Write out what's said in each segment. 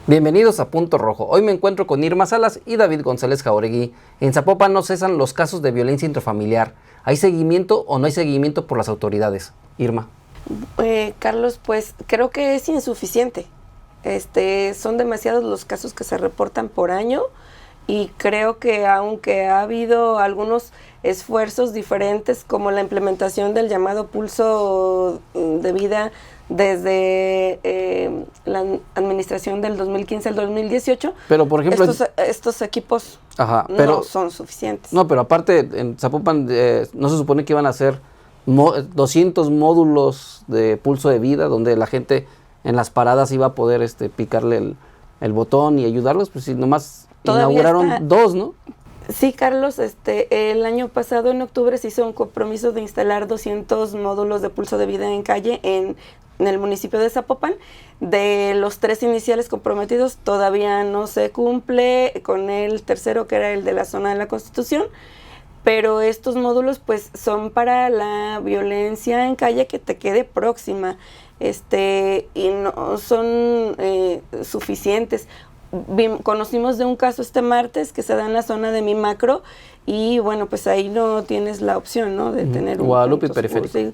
Bienvenidos a Punto Rojo. Hoy me encuentro con Irma Salas y David González Jauregui. En Zapopan no cesan los casos de violencia intrafamiliar. ¿Hay seguimiento o no hay seguimiento por las autoridades? Irma. Carlos, pues creo que es insuficiente. Son demasiados los casos que se reportan por año y creo que aunque ha habido algunos esfuerzos diferentes como la implementación del llamado pulso de vida desde la administración del 2015 al 2018, pero por ejemplo estos equipos pero, no son suficientes. No, pero aparte en Zapopan no se supone que iban a hacer 200 módulos de pulso de vida donde la gente en las paradas iba a poder picarle el botón y ayudarlos, pues si nomás inauguraron 2, ¿no? Sí, Carlos, el año pasado en octubre se hizo un compromiso de instalar 200 módulos de pulso de vida en calle en el municipio de Zapopan. De los 3 iniciales comprometidos todavía no se cumple con el tercero, que era el de la zona de la Constitución, pero estos módulos pues son para la violencia en calle que te quede próxima, y no son suficientes. Conocimos de un caso este martes que se da en la zona de Mi Macro y bueno, pues ahí no tienes la opción, ¿no? De tener un Guadalupe periférico. Sí,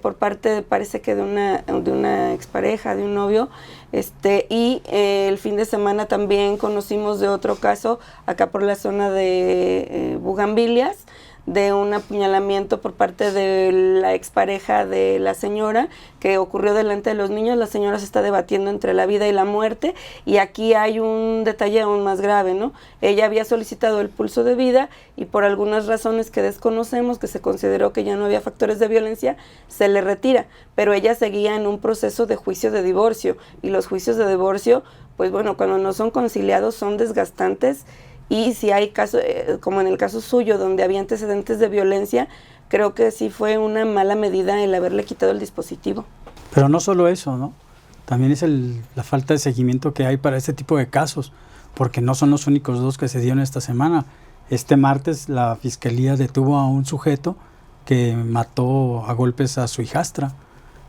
por parte, parece que de una expareja, de un novio, y el fin de semana también conocimos de otro caso acá por la zona de Bugambilias, de un apuñalamiento por parte de la expareja de la señora que ocurrió delante de los niños. La señora se está debatiendo entre la vida y la muerte y aquí hay un detalle aún más grave, ¿no? Ella había solicitado el pulso de vida y por algunas razones que desconocemos, que se consideró que ya no había factores de violencia, se le retira, pero ella seguía en un proceso de juicio de divorcio y los juicios de divorcio, pues bueno, cuando no son conciliados son desgastantes. Y si hay casos, como en el caso suyo, donde había antecedentes de violencia, creo que sí fue una mala medida el haberle quitado el dispositivo. Pero no solo eso, ¿no? También es la falta de seguimiento que hay para este tipo de casos, porque no son los únicos 2 que se dieron esta semana. Este martes la Fiscalía detuvo a un sujeto que mató a golpes a su hijastra,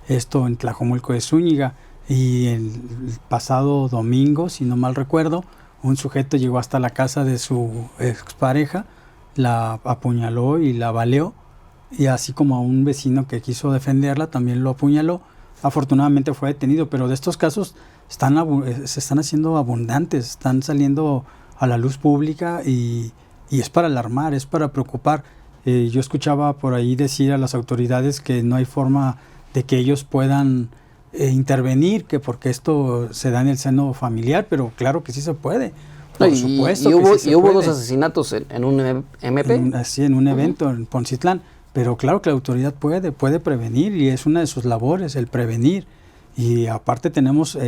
esto en Tlajomulco de Zúñiga, y el pasado domingo, si no mal recuerdo, un sujeto llegó hasta la casa de su expareja, la apuñaló y la baleó, y así como a un vecino que quiso defenderla también lo apuñaló. Afortunadamente fue detenido, pero de estos casos se están haciendo abundantes, están saliendo a la luz pública y es para alarmar, es para preocupar. Yo escuchaba por ahí decir a las autoridades que no hay forma de que ellos puedan intervenir, que porque esto se da en el seno familiar, pero claro que sí se puede, por supuesto. Y hubo 2 asesinatos en un MP. En un evento en Poncitlán, pero claro que la autoridad puede prevenir y es una de sus labores, el prevenir. Y aparte tenemos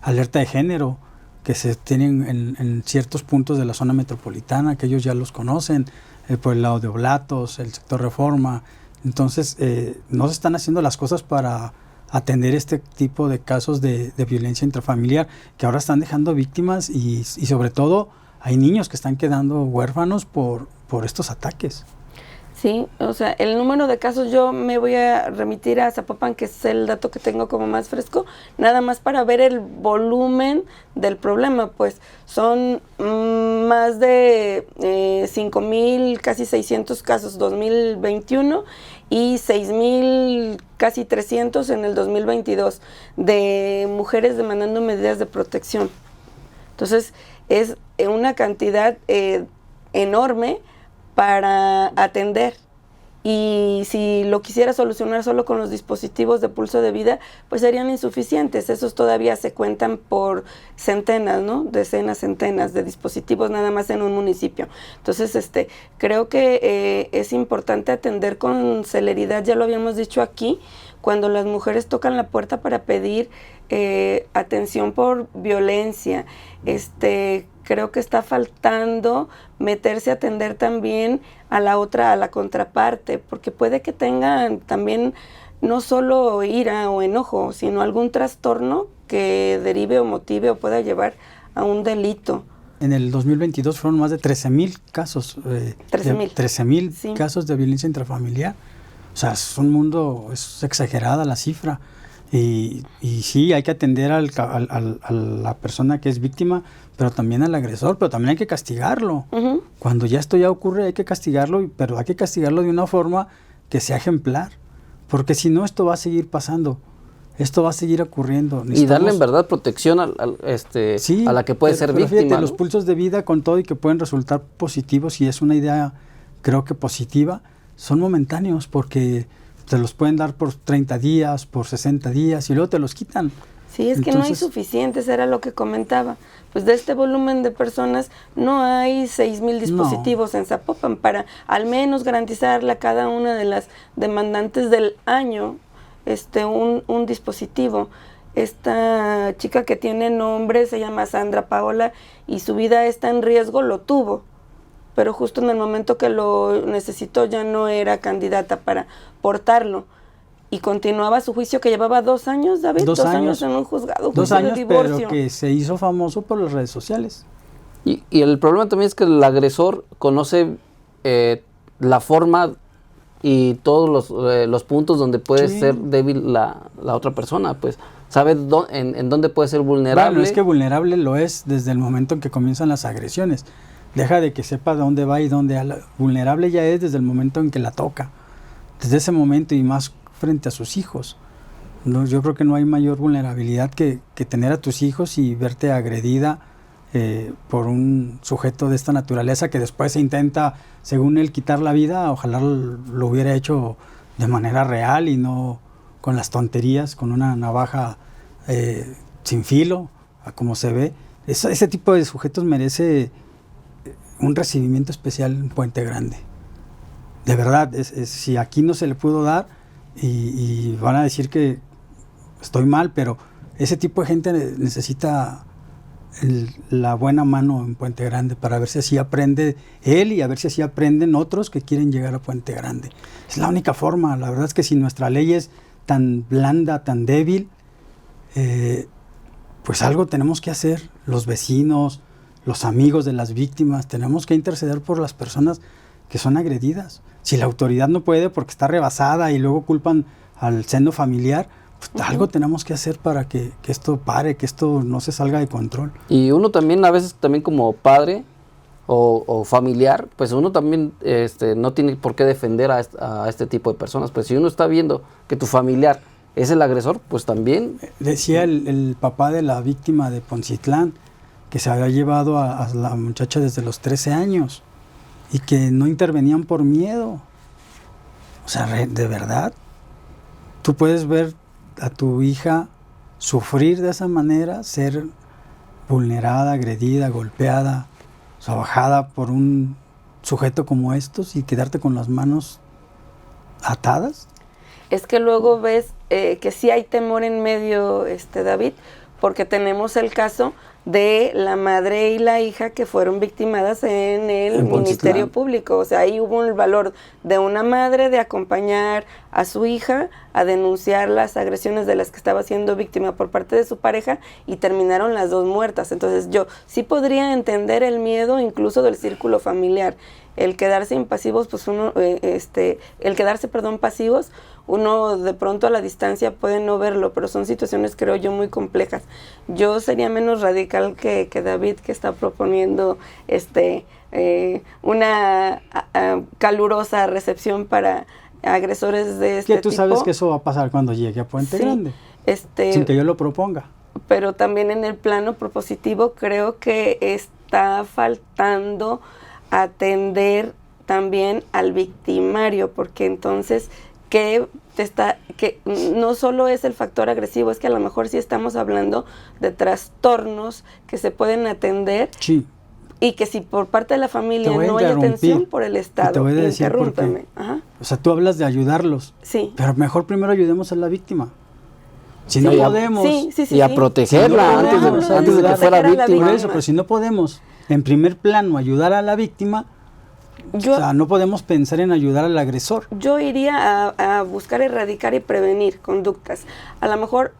alerta de género que se tienen en ciertos puntos de la zona metropolitana, que ellos ya los conocen, por el lado de Oblatos, el sector Reforma. Entonces no se están haciendo las cosas para atender este tipo de casos de violencia intrafamiliar que ahora están dejando víctimas y sobre todo hay niños que están quedando huérfanos por estos ataques. Sí, o sea, el número de casos, yo me voy a remitir a Zapopan, que es el dato que tengo como más fresco, nada más para ver el volumen del problema, pues son más de 5,000, casi 600 casos 2021 y 6,000, casi 300 en el 2022 de mujeres demandando medidas de protección. Entonces, es una cantidad enorme para atender, y si lo quisiera solucionar solo con los dispositivos de pulso de vida, pues serían insuficientes. Esos todavía se cuentan por centenas, ¿no? Decenas, centenas de dispositivos nada más en un municipio. Entonces, creo que es importante atender con celeridad, ya lo habíamos dicho aquí, cuando las mujeres tocan la puerta para pedir atención por violencia. Creo que está faltando meterse a atender también a la contraparte, porque puede que tengan también no solo ira o enojo, sino algún trastorno que derive o motive o pueda llevar a un delito. En el 2022 fueron más de 13,000 casos. 13,000 sí. Casos de violencia intrafamiliar. O sea, es exagerada la cifra. Y sí, hay que atender a la persona que es víctima, pero también al agresor, pero también hay que castigarlo. Ujú. Cuando ya esto ya ocurre hay que castigarlo, pero hay que castigarlo de una forma que sea ejemplar, porque si no esto va a seguir pasando, esto va a seguir ocurriendo. Y darle en Necesitamos- verdad protección Sí, a la que puede ser pero víctima. fíjate, ¿no? los pulsos de vida con todo y que pueden resultar positivos, y es una idea creo que positiva, son momentáneos porque te los pueden dar por 30 días, por 60 días y luego te los quitan. Sí, es que no hay Entonces- suficientes, era lo que comentaba. Pues de este volumen de personas no hay 6,000 dispositivos en Zapopan para al menos garantizarle a cada una de las demandantes del año un dispositivo. Esta chica que tiene nombre se llama Sandra Paola y su vida está en riesgo, lo tuvo, pero justo en el momento que lo necesitó ya no era candidata para portarlo. Y continuaba su juicio que llevaba 2 años, David, 2 años en un juzgado, 2 juicio años, de pero divorcio. que se hizo famoso por las redes sociales. Y el problema también es que el agresor conoce la forma y todos los puntos donde puede Sí. ser débil la otra persona, pues sabe en dónde puede ser vulnerable. Bueno, es que vulnerable lo es desde el momento en que comienzan las agresiones. Deja de que sepa dónde va y dónde vulnerable ya es desde el momento en que la toca. Desde ese momento y más frente a sus hijos. No, yo creo que no hay mayor vulnerabilidad que tener a tus hijos y verte agredida por un sujeto de esta naturaleza que después se intenta, según él, quitar la vida. Ojalá lo hubiera hecho de manera real y no con las tonterías, con una navaja sin filo, a como se ve. Ese tipo de sujetos merece un recibimiento especial en Puente Grande. De verdad, si aquí no se le pudo dar y van a decir que estoy mal, pero ese tipo de gente necesita la buena mano en Puente Grande para ver si así aprende él y a ver si así aprenden otros que quieren llegar a Puente Grande. Es la única forma. La verdad es que si nuestra ley es tan blanda, tan débil, pues algo tenemos que hacer. Los vecinos, los amigos de las víctimas, tenemos que interceder por las personas que son agredidas. Si la autoridad no puede porque está rebasada y luego culpan al seno familiar, pues algo tenemos que hacer para que esto pare, que esto no se salga de control. Y uno también, a veces también como padre o familiar, pues uno también no tiene por qué defender a este tipo de personas. Pues si uno está viendo que tu familiar es el agresor, pues también... Decía el papá de la víctima de Poncitlán que se había llevado a la muchacha desde los 13 años y que no intervenían por miedo. O sea, de verdad, tú puedes ver a tu hija sufrir de esa manera, ser vulnerada, agredida, golpeada, sobajada por un sujeto como estos y quedarte con las manos atadas. Es que luego ves que sí hay temor en medio, David, porque tenemos el caso de la madre y la hija que fueron victimadas en el Ministerio Público. O sea, ahí hubo el valor de una madre de acompañar a su hija a denunciar las agresiones de las que estaba siendo víctima por parte de su pareja y terminaron las dos muertas. Entonces yo sí podría entender el miedo incluso del círculo familiar. El quedarse impasivos, pues uno, el quedarse, pasivos, uno de pronto a la distancia puede no verlo, pero son situaciones, creo yo, muy complejas. Yo sería menos radical que David, que está proponiendo una calurosa recepción para agresores de este tipo. Que tú sabes que eso va a pasar cuando llegue a Puente Grande, sin que yo lo proponga. Pero también en el plano propositivo creo que está faltando atender también al victimario, porque entonces que no solo es el factor agresivo, es que a lo mejor sí estamos hablando de trastornos que se pueden atender. Sí. Y que si por parte de la familia no hay atención por el Estado, te voy a decir interrúmpeme. Ajá. O sea, tú hablas de ayudarlos, sí, pero mejor primero ayudemos a la víctima. Si no podemos, y a protegerla antes de que fuera víctima. Por eso, pero si no podemos, en primer plano, ayudar a la víctima, o sea, no podemos pensar en ayudar al agresor. Yo iría a buscar erradicar y prevenir conductas. A lo mejor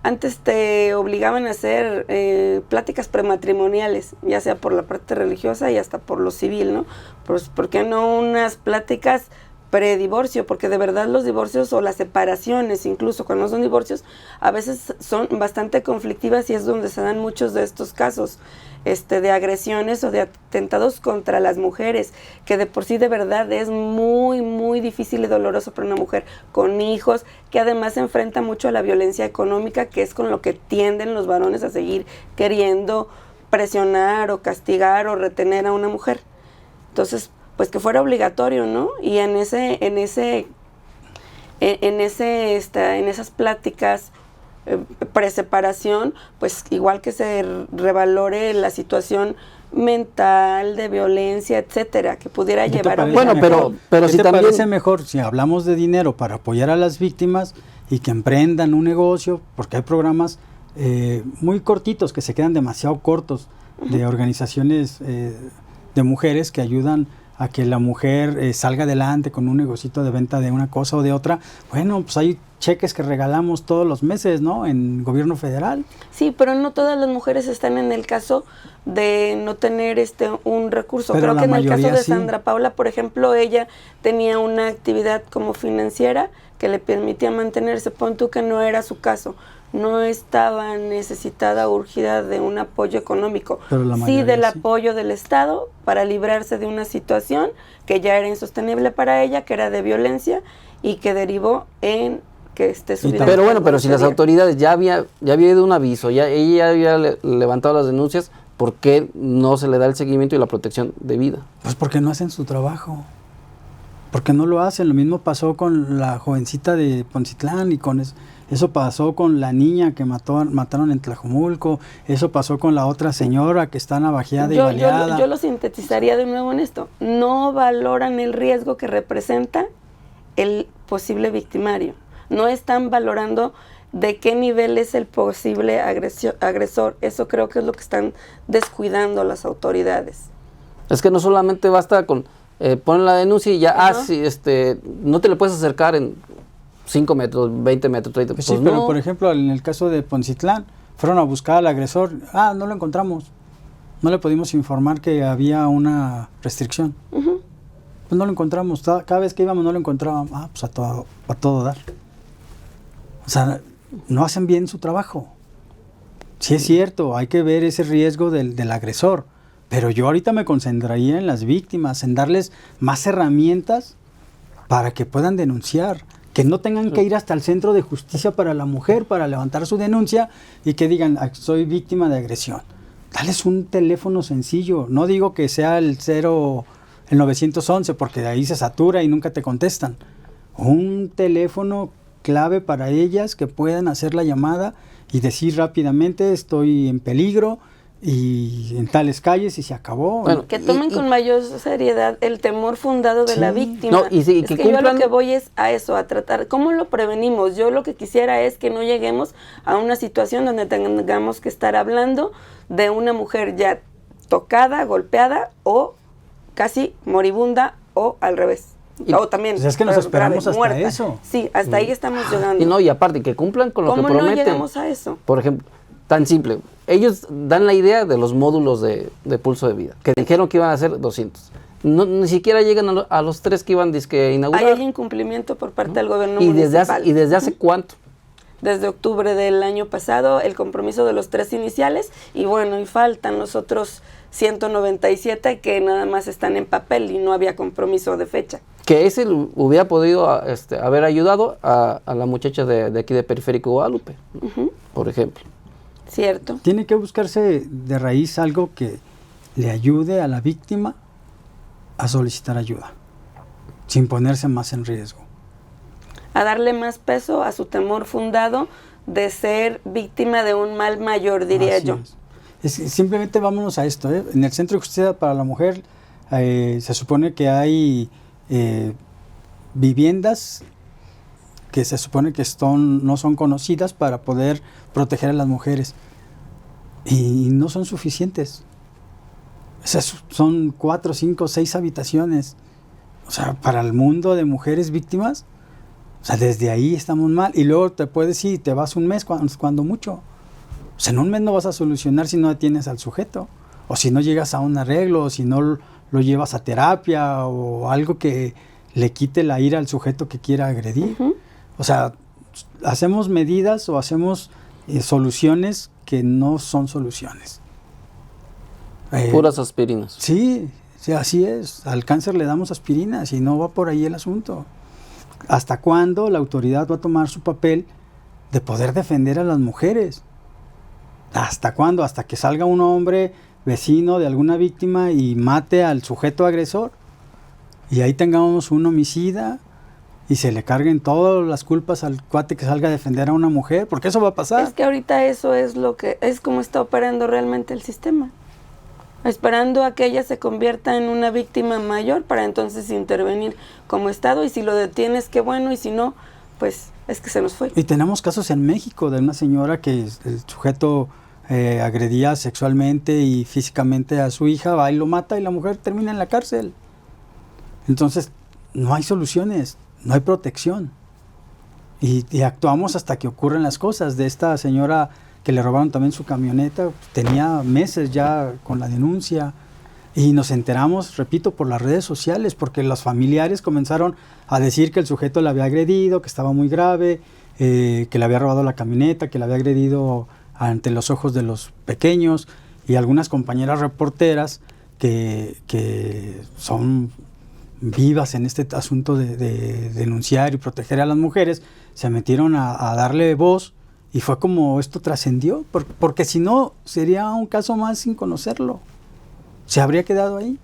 antes te obligaban a hacer pláticas prematrimoniales, ya sea por la parte religiosa y hasta por lo civil, ¿no? Pues, ¿por qué no unas pláticas predivorcio, porque de verdad los divorcios o las separaciones, incluso cuando no son divorcios, a veces son bastante conflictivas y es donde se dan muchos de estos casos de agresiones o de atentados contra las mujeres, que de por sí de verdad es muy, muy difícil y doloroso para una mujer con hijos, que además se enfrenta mucho a la violencia económica, que es con lo que tienden los varones a seguir queriendo presionar o castigar o retener a una mujer. Entonces, pues que fuera obligatorio, ¿no? Y en esas pláticas preseparación, pues igual que se revalore la situación mental de violencia, etcétera, que pudiera llevar a... Bueno, pero si te también... parece mejor si hablamos de dinero para apoyar a las víctimas y que emprendan un negocio, porque hay programas muy cortitos, que se quedan demasiado cortos, de organizaciones de mujeres que ayudan a que la mujer salga adelante con un negocito de venta de una cosa o de otra? Bueno, pues hay cheques que regalamos todos los meses, ¿no? En gobierno federal. Sí, pero no todas las mujeres están en el caso de no tener un recurso. Pero creo que en el caso de sí. Sandra Paula, por ejemplo, ella tenía una actividad como financiera que le permitía mantenerse. Pon tú que no era su caso. No estaba necesitada o urgida de un apoyo económico, sí del apoyo del Estado para librarse de una situación que ya era insostenible para ella, que era de violencia y que derivó en que su vida. Pero bueno, pero si las autoridades ya había ido un aviso, ella había levantado las denuncias, ¿por qué no se le da el seguimiento y la protección debida? Pues porque no hacen su trabajo. Porque no lo hacen. Lo mismo pasó con la jovencita de Poncitlán y con eso pasó con la niña que mataron en Tlajomulco. Eso pasó con la otra señora que está navajeada y baleada. Yo lo sintetizaría de nuevo en esto. No valoran el riesgo que representa el posible victimario. No están valorando de qué nivel es el posible agresor. Eso creo que es lo que están descuidando las autoridades. Es que no solamente basta con ponen la denuncia y ya, sí, no te le puedes acercar en 5 metros, 20 metros, 30 metros. Pues sí, pero por ejemplo, en el caso de Poncitlán, fueron a buscar al agresor. No lo encontramos. No le pudimos informar que había una restricción. Pues no lo encontramos. Cada vez que íbamos no lo encontrábamos. Pues a todo dar. O sea, no hacen bien su trabajo. Sí es cierto, hay que ver ese riesgo del agresor. Pero yo ahorita me concentraría en las víctimas, en darles más herramientas para que puedan denunciar. Que no tengan que ir hasta el centro de justicia para la mujer para levantar su denuncia y que digan, soy víctima de agresión. Dales un teléfono sencillo. No digo que sea el 911, porque de ahí se satura y nunca te contestan. Un teléfono clave para ellas que puedan hacer la llamada y decir rápidamente, estoy en peligro y en tales calles, y se acabó. Bueno, que tomen con mayor seriedad el temor fundado de la víctima. No, es que yo lo que voy es a eso, a tratar, ¿cómo lo prevenimos? Yo lo que quisiera es que no lleguemos a una situación donde tengamos que estar hablando de una mujer ya tocada, golpeada o casi moribunda o al revés. O también pues es que nos esperamos hasta muerta. Eso. Sí, hasta ahí estamos llegando. Y aparte, que cumplan con lo que prometen. ¿Cómo no llegamos a eso? Por ejemplo, tan simple. Ellos dan la idea de los módulos de pulso de vida, que dijeron que iban a ser 200. Ni siquiera llegan a los 3 que iban a inaugurar. Hay incumplimiento por parte del gobierno municipal. ¿Y desde hace cuánto? Desde octubre del año pasado, el compromiso de los 3 iniciales, y bueno, y faltan los otros 197 que nada más están en papel y no había compromiso de fecha. Que ese hubiera podido haber ayudado a la muchacha de aquí de Periférico Guadalupe, por ejemplo. Cierto. Tiene que buscarse de raíz algo que le ayude a la víctima a solicitar ayuda, sin ponerse más en riesgo. A darle más peso a su temor fundado de ser víctima de un mal mayor, diría yo. Simplemente vámonos a esto. En el Centro de Justicia para la Mujer se supone que hay viviendas que se supone que no son conocidas para poder proteger a las mujeres, y no son suficientes. O sea, son 4, 5, 6 habitaciones. O sea, para el mundo de mujeres víctimas, o sea, desde ahí estamos mal. Y luego te puedes ir, te vas un mes cuando mucho. O sea, en un mes no vas a solucionar si no tienes al sujeto, o si no llegas a un arreglo, o si no lo llevas a terapia o algo que le quite la ira al sujeto que quiera agredir. O sea, hacemos medidas o hacemos soluciones que no son soluciones. Puras aspirinas. Sí, así es. Al cáncer le damos aspirinas y no va por ahí el asunto. ¿Hasta cuándo la autoridad va a tomar su papel de poder defender a las mujeres? ¿Hasta cuándo? ¿Hasta que salga un hombre vecino de alguna víctima y mate al sujeto agresor? Y ahí tengamos un homicida y se le carguen todas las culpas al cuate que salga a defender a una mujer, porque eso va a pasar. Es que ahorita eso es como está operando realmente el sistema. Esperando a que ella se convierta en una víctima mayor para entonces intervenir como Estado, y si lo detienes, qué bueno, y si no, pues es que se nos fue. Y tenemos casos en México de una señora que el sujeto agredía sexualmente y físicamente a su hija, va y lo mata y la mujer termina en la cárcel. Entonces, no hay soluciones, no hay protección. Y actuamos hasta que ocurren las cosas. De esta señora que le robaron también su camioneta, tenía meses ya con la denuncia, y nos enteramos, repito, por las redes sociales, porque los familiares comenzaron a decir que el sujeto la había agredido, que estaba muy grave, que le había robado la camioneta, que la había agredido ante los ojos de los pequeños, y algunas compañeras reporteras que son vivas en este asunto de denunciar y proteger a las mujeres, se metieron a darle voz, y fue como esto trascendió, porque si no, sería un caso más sin conocerlo. Se habría quedado ahí.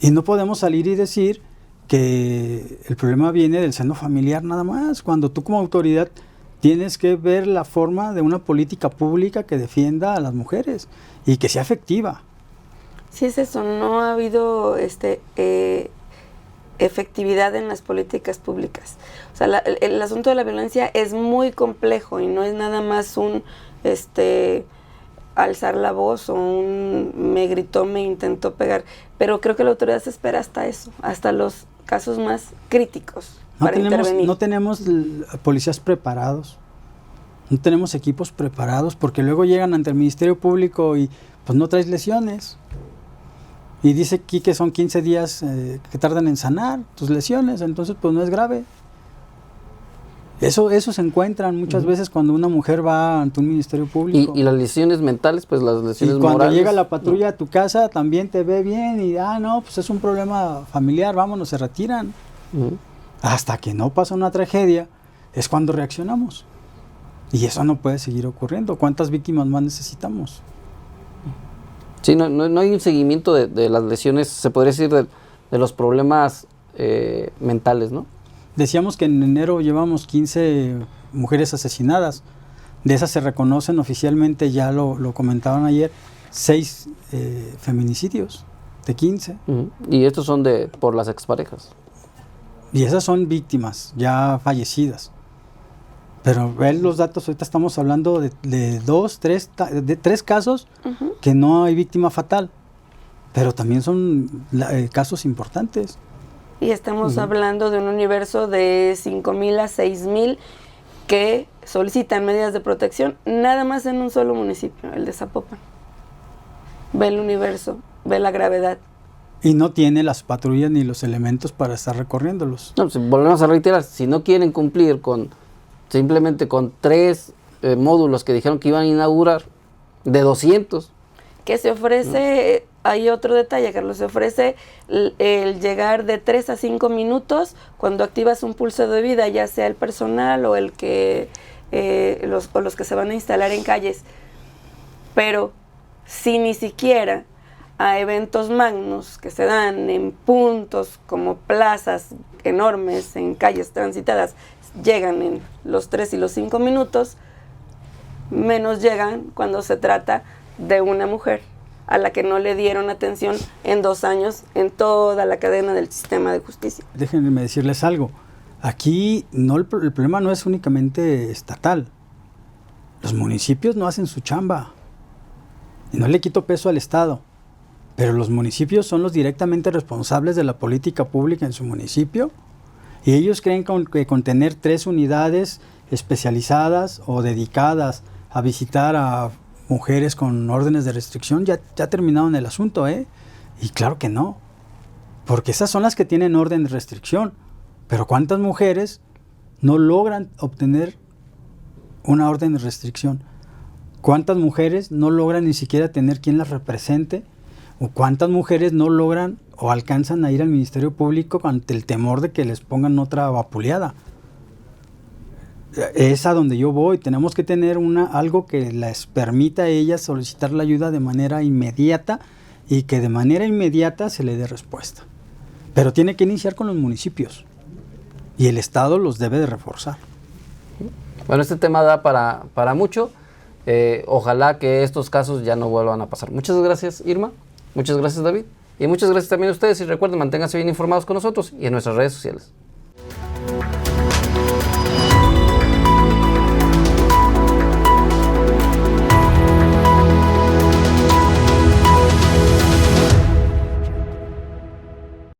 Y no podemos salir y decir que el problema viene del seno familiar nada más, cuando tú como autoridad tienes que ver la forma de una política pública que defienda a las mujeres y que sea efectiva. Sí, es eso, no ha habido efectividad en las políticas públicas. O sea, el asunto de la violencia es muy complejo y no es nada más un alzar la voz o un me gritó, me intentó pegar, pero creo que la autoridad se espera hasta eso, hasta los casos más críticos para intervenir. No tenemos policías preparados, no tenemos equipos preparados, porque luego llegan ante el Ministerio Público y pues no traes lesiones. Y dice aquí que son 15 días que tardan en sanar tus lesiones, entonces pues no es grave. Eso se encuentran muchas veces cuando una mujer va ante un ministerio público. Y las lesiones mentales, pues las lesiones morales. Y cuando morales, llega la patrulla a tu casa también te ve bien y no, pues es un problema familiar, vámonos, se retiran. Hasta que no pasa una tragedia es cuando reaccionamos. Y eso no puede seguir ocurriendo. ¿Cuántas víctimas más necesitamos? Sí, no hay un seguimiento de las lesiones, se podría decir, de los problemas mentales, ¿no? Decíamos que en enero llevamos 15 mujeres asesinadas. De esas se reconocen oficialmente, ya lo comentaban ayer, 6 feminicidios de 15. Y estos son por las exparejas. Y esas son víctimas ya fallecidas. Pero ver los datos, ahorita estamos hablando de 3 casos que no hay víctima fatal, pero también son casos importantes. Y estamos hablando de un universo de 5,000 a 6,000 que solicitan medidas de protección nada más en un solo municipio, el de Zapopan. Ve el universo, ve la gravedad. Y no tiene las patrullas ni los elementos para estar recorriéndolos. No, pues, volvemos a reiterar, si no quieren cumplir simplemente con 3 módulos que dijeron que iban a inaugurar, de 200. Que se ofrece, hay otro detalle, Carlos, se ofrece el llegar de 3 a 5 minutos cuando activas un pulso de vida, ya sea el personal o los que se van a instalar en calles. Pero si ni siquiera a eventos magnos que se dan en puntos como plazas enormes, en calles transitadas, llegan en los 3 y los 5 minutos, menos llegan cuando se trata de una mujer a la que no le dieron atención en 2 años en toda la cadena del sistema de justicia. Déjenme decirles algo, aquí el problema no es únicamente estatal, los municipios no hacen su chamba, y no le quito peso al Estado, pero los municipios son los directamente responsables de la política pública en su municipio, y ellos creen que con tener 3 unidades especializadas o dedicadas a visitar a mujeres con órdenes de restricción ya terminaron el asunto, Y claro que no. Porque esas son las que tienen orden de restricción. Pero ¿cuántas mujeres no logran obtener una orden de restricción? ¿Cuántas mujeres no logran ni siquiera tener quien las represente? ¿O cuántas mujeres no logran o alcanzan a ir al Ministerio Público ante el temor de que les pongan otra vapuleada? Es a donde yo voy. Tenemos que tener algo que les permita a ellas solicitar la ayuda de manera inmediata y que de manera inmediata se le dé respuesta. Pero tiene que iniciar con los municipios y el Estado los debe de reforzar. Bueno, este tema da para mucho. Ojalá que estos casos ya no vuelvan a pasar. Muchas gracias, Irma. Muchas gracias, David. Y muchas gracias también a ustedes. Y recuerden, manténganse bien informados con nosotros y en nuestras redes sociales.